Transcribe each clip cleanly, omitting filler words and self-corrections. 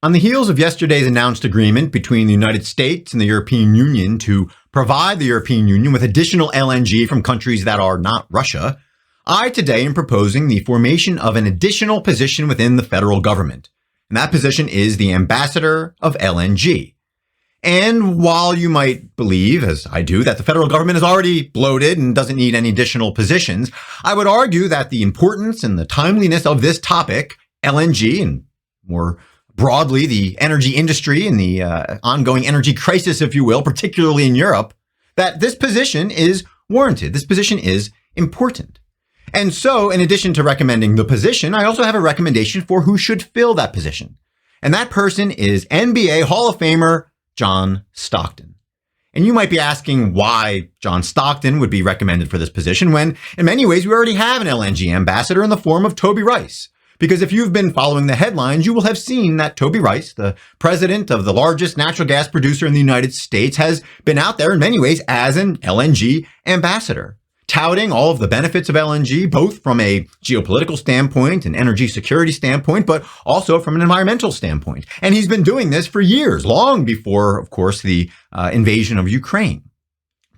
On the heels of yesterday's announced agreement between the United States and the European Union to provide the European Union with additional LNG from countries that are not Russia, I today am proposing the formation of an additional position within the federal government. And that position is the Ambassador of LNG. And while you might believe, as I do, that the federal government is already bloated and doesn't need any additional positions, I would argue that the importance and the timeliness of this topic, LNG, and more broadly, the energy industry and the ongoing energy crisis, if you will, particularly in Europe, that this position is warranted. This position is important. And so, in addition to recommending the position, I also have a recommendation for who should fill that position. And that person is NBA Hall-of-Famer John Stockton. And you might be asking why John Stockton would be recommended for this position when, in many ways, we already have an LNG ambassador in the form of Toby Rice. Because if you've been following the headlines, you will have seen that Toby Rice, the president of the largest natural gas producer in the United States, has been out there in many ways as an LNG ambassador, touting all of the benefits of LNG, both from a geopolitical standpoint, an energy security standpoint, but also from an environmental standpoint. And he's been doing this for years, long before, of course, the invasion of Ukraine.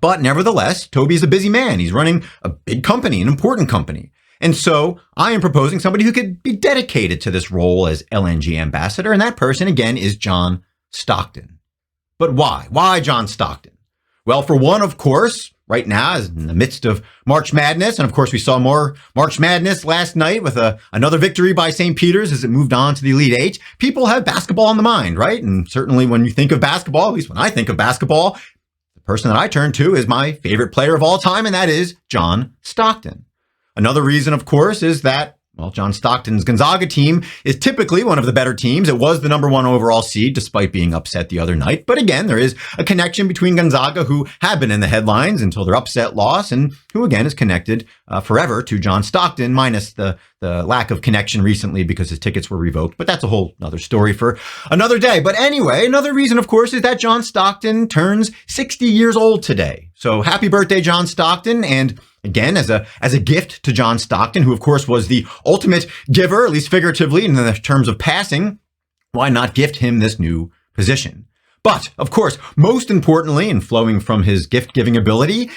But nevertheless, Toby is a busy man. He's running a big company, an important company. And so I am proposing somebody who could be dedicated to this role as LNG ambassador. And that person, again, is John Stockton. But why? Why John Stockton? Well, for one, of course, right now is in the midst of March Madness. And of course, we saw more March Madness last night with another victory by St. Peter's as it moved on to the Elite Eight. People have basketball on the mind, right? And certainly when you think of basketball, at least when I think of basketball, the person that I turn to is my favorite player of all time, and that is John Stockton. Another reason, of course, is that, well, John Stockton's Gonzaga team is typically one of the better teams. It was the number one overall seed, despite being upset the other night. But again, there is a connection between Gonzaga, who have been in the headlines until their upset loss, and who, again, is connected forever to John Stockton, minus the lack of connection recently because his tickets were revoked. But that's a whole other story for another day. But anyway, another reason, of course, is that John Stockton turns 60 years old today. So happy birthday, John Stockton. And again, as a gift to John Stockton, who of course was the ultimate giver, at least figuratively in the terms of passing, why not gift him this new position? But of course, most importantly, and flowing from his gift-giving ability,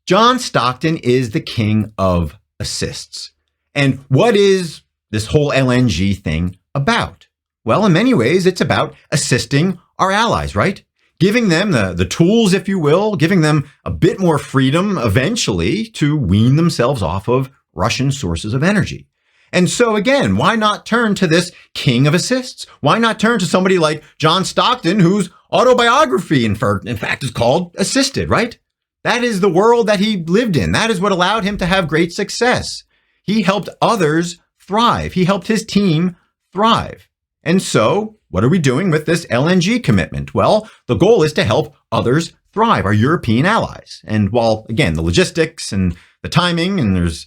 John Stockton is the king of assists. And what is this whole LNG thing about? Well, in many ways, it's about assisting our allies, right? Giving them the tools, if you will, giving them a bit more freedom eventually to wean themselves off of Russian sources of energy. And so again, why not turn to this king of assists? Why not turn to somebody like John Stockton, whose autobiography, in fact, is called Assisted, right? That is the world that he lived in. That is what allowed him to have great success. He helped others thrive. He helped his team thrive. And so what are we doing with this LNG commitment? Well, the goal is to help others thrive, our European allies. And while, again, the logistics and the timing, and there's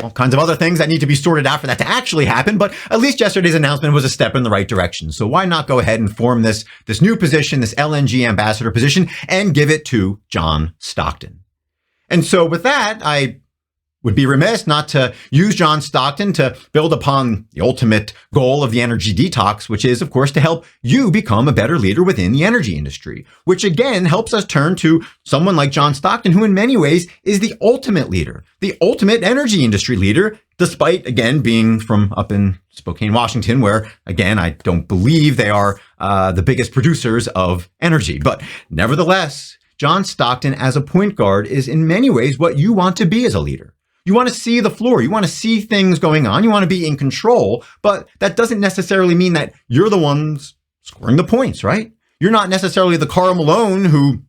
all kinds of other things that need to be sorted out for that to actually happen, but at least yesterday's announcement was a step in the right direction. So why not go ahead and form this new position, this LNG ambassador position, and give it to John Stockton? And so with that, I would be remiss not to use John Stockton to build upon the ultimate goal of the energy detox, which is, of course, to help you become a better leader within the energy industry, which again helps us turn to someone like John Stockton, who in many ways is the ultimate leader, the ultimate energy industry leader, despite, again, being from up in Spokane, Washington, where, again, I don't believe they are the biggest producers of energy. But nevertheless, John Stockton as a point guard is in many ways what you want to be as a leader. You want to see the floor. You want to see things going on. You want to be in control, but that doesn't necessarily mean that you're the ones scoring the points, right? You're not necessarily the Karl Malone who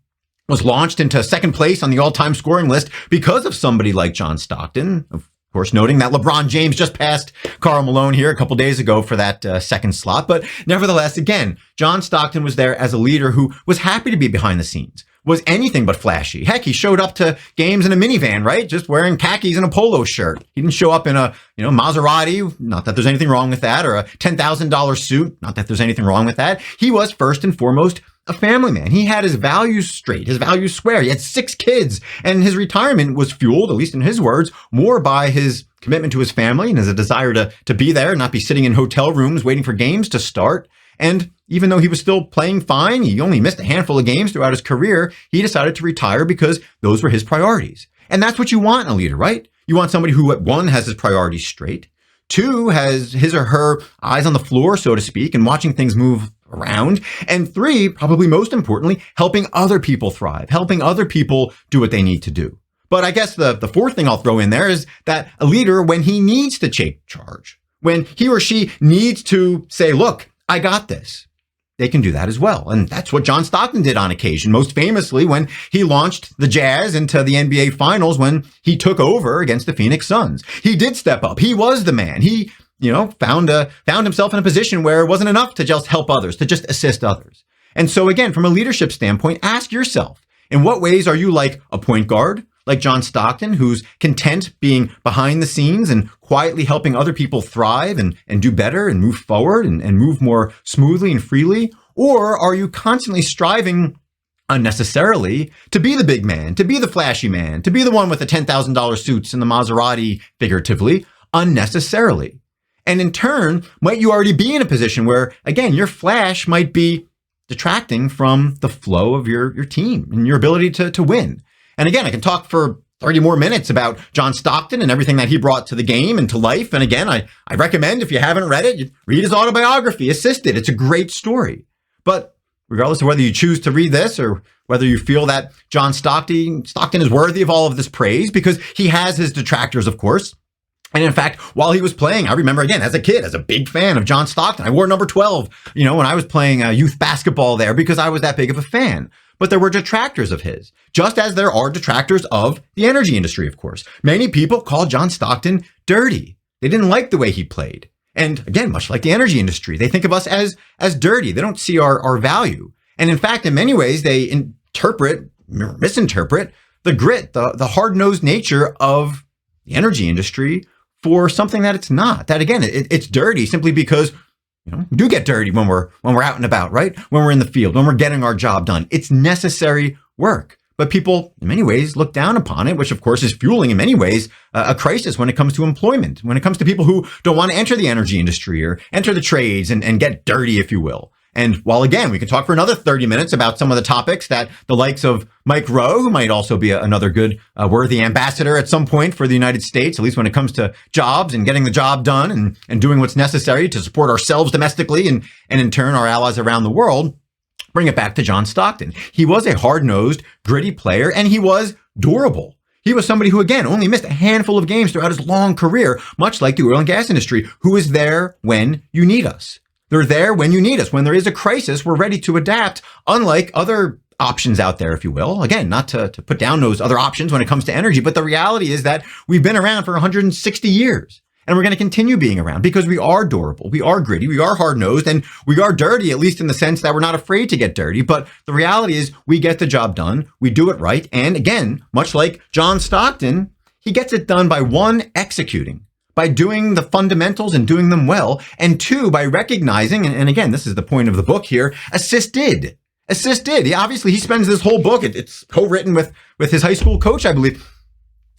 was launched into second place on the all-time scoring list because of somebody like John Stockton. Of course, noting that LeBron James just passed Karl Malone here a couple days ago for that second slot. But nevertheless, again, John Stockton was there as a leader who was happy to be behind the scenes, was anything but flashy. Heck, he showed up to games in a minivan, right? Just wearing khakis and a polo shirt. He didn't show up in a, Maserati, not that there's anything wrong with that, or a $10,000 suit, not that there's anything wrong with that. He was first and foremost a family man. He had his values straight, his values square. He had 6 kids, and his retirement was fueled, at least in his words, more by his commitment to his family and his desire to be there, not be sitting in hotel rooms waiting for games to start. And even though he was still playing fine, he only missed a handful of games throughout his career, he decided to retire because those were his priorities. And that's what you want in a leader, right? You want somebody who, one, has his priorities straight, two, has his or her eyes on the floor, so to speak, and watching things move around, and three, probably most importantly, helping other people thrive, helping other people do what they need to do. But I guess the fourth thing I'll throw in there is that a leader, when he needs to take charge, when he or she needs to say, look, I got this, they can do that as well. And that's what John Stockton did on occasion, most famously when he launched the Jazz into the NBA Finals when he took over against the Phoenix Suns. He did step up. He was the man. He, found himself in a position where it wasn't enough to just help others, to just assist others. And so again, from a leadership standpoint, ask yourself, in what ways are you like a point guard, like John Stockton, who's content being behind the scenes and quietly helping other people thrive and do better and move forward and move more smoothly and freely? Or are you constantly striving unnecessarily to be the big man, to be the flashy man, to be the one with the $10,000 suits and the Maserati, figuratively, unnecessarily? And in turn, might you already be in a position where, again, your flash might be detracting from the flow of your team and your ability to win? And again, I can talk for 30 more minutes about John Stockton and everything that he brought to the game and to life. And again, I recommend, if you haven't read it, you read his autobiography, Assisted. It's a great story. But regardless of whether you choose to read this or whether you feel that John Stockton is worthy of all of this praise, because he has his detractors, of course. And in fact, while he was playing, I remember, again, as a kid, as a big fan of John Stockton, I wore number 12, when I was playing youth basketball there, because I was that big of a fan. But there were detractors of his, just as there are detractors of the energy industry, of course. Many people call John Stockton dirty. They didn't like the way he played. And again, much like the energy industry, they think of us as dirty. They don't see our value. And in fact, in many ways, they misinterpret the grit, the hard-nosed nature of the energy industry for something that it's not. That again, it's dirty simply because we do get dirty when we're out and about, right? When we're in the field, when we're getting our job done. It's necessary work. But people, in many ways, look down upon it, which of course is fueling, in many ways, a crisis when it comes to employment, when it comes to people who don't want to enter the energy industry or enter the trades and get dirty, if you will. And while, again, we can talk for another 30 minutes about some of the topics that the likes of Mike Rowe, who might also be another good, worthy ambassador at some point for the United States, at least when it comes to jobs and getting the job done and doing what's necessary to support ourselves domestically and in turn our allies around the world, bring it back to John Stockton. He was a hard-nosed, gritty player, and he was durable. He was somebody who, again, only missed a handful of games throughout his long career, much like the oil and gas industry, who is there when you need us. They're there when you need us. When there is a crisis, we're ready to adapt, unlike other options out there, if you will. Again, not to put down those other options when it comes to energy, but the reality is that we've been around for 160 years. And we're going to continue being around because we are durable, we are gritty, we are hard-nosed, and we are dirty, at least in the sense that we're not afraid to get dirty. But the reality is we get the job done, we do it right. And again, much like John Stockton, he gets it done by one, executing, by doing the fundamentals and doing them well, and two, by recognizing, and again, this is the point of the book here, assisted. Obviously, he spends this whole book, it's co-written with his high school coach, I believe.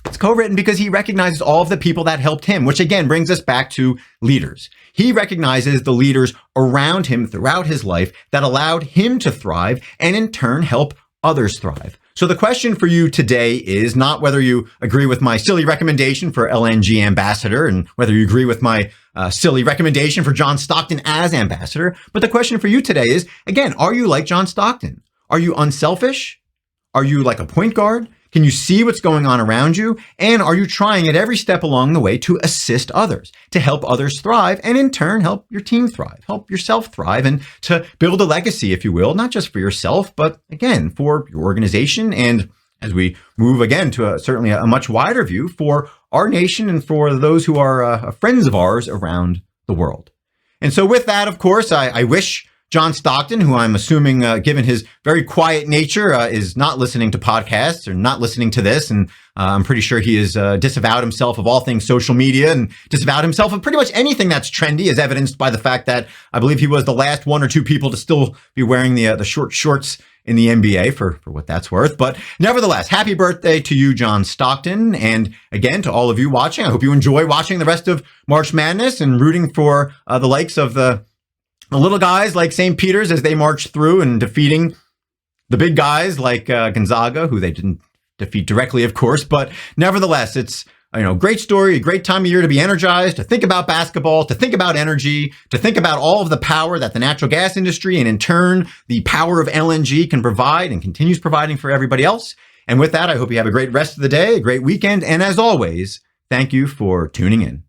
It's co-written because he recognizes all of the people that helped him, which again brings us back to leaders. He recognizes the leaders around him throughout his life that allowed him to thrive and in turn help others thrive. So the question for you today is not whether you agree with my silly recommendation for LNG Ambassador and whether you agree with my silly recommendation for John Stockton as ambassador, but the question for you today is, again, are you like John Stockton? Are you unselfish? Are you like a point guard? Can you see what's going on around you? And are you trying at every step along the way to assist others, to help others thrive, and in turn, help your team thrive, help yourself thrive, and to build a legacy, if you will, not just for yourself, but again, for your organization. And as we move again to certainly a much wider view for our nation and for those who are friends of ours around the world. And so with that, of course, I wish John Stockton, who I'm assuming, given his very quiet nature, is not listening to podcasts or not listening to this. And I'm pretty sure he has disavowed himself of all things social media and disavowed himself of pretty much anything that's trendy, as evidenced by the fact that I believe he was the last one or two people to still be wearing the short shorts in the NBA for what that's worth. But nevertheless, happy birthday to you, John Stockton. And again, to all of you watching, I hope you enjoy watching the rest of March Madness and rooting for the likes of the The little guys like St. Peter's as they march through and defeating the big guys like Gonzaga, who they didn't defeat directly, of course, but nevertheless, it's great story, a great time of year to be energized, to think about basketball, to think about energy, to think about all of the power that the natural gas industry and in turn, the power of LNG can provide and continues providing for everybody else. And with that, I hope you have a great rest of the day, a great weekend. And as always, thank you for tuning in.